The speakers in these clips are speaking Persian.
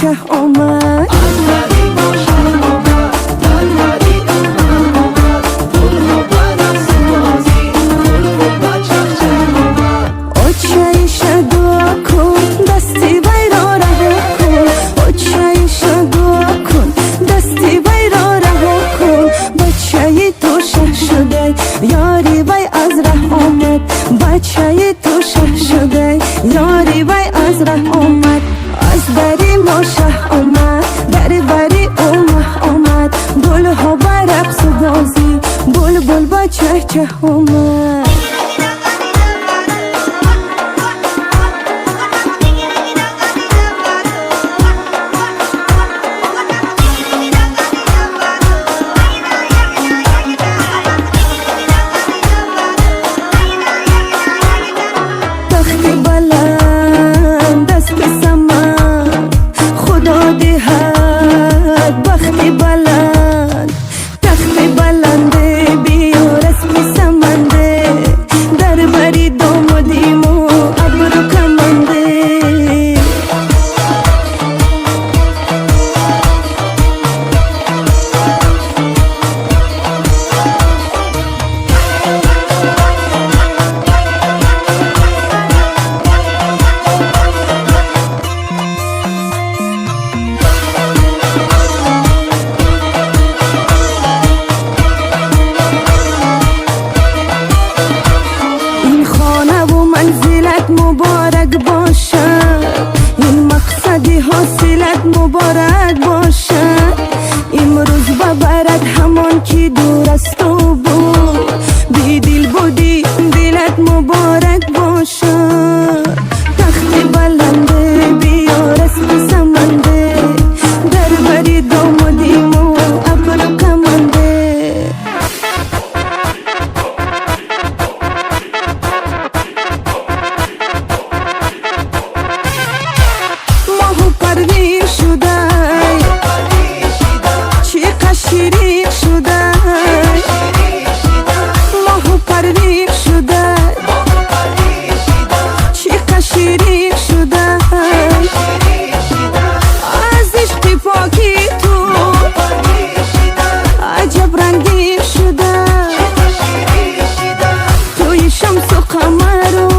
چه اومد یاری وای از ره آمد بچه تو شه شده یاری وای از ره آمد از دری ما شه آمد دری بری آمد گل ها برقص و بازی بل بل با چه چه آمد مبارک باشد این مقصدی حاصلت مبارک باشد امروز ببرد همان کی دور از تو بود بی دل بودی دلت مبارک باشد تخت بلنده بیار اسم سمنده در بری دامادیم و ابرو کمنده پروین شده چقدر شیرین شده ماهو پروین شده چقدر شیرین شده از عشق پاکی تو عجب رنگین شده توی شمس و قمر و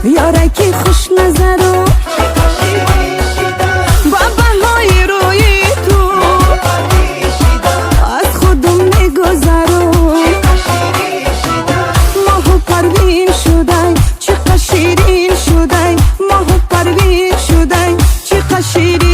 یارکی خوش نظر و شیرین شده ماه پروین شده چقدر شیرین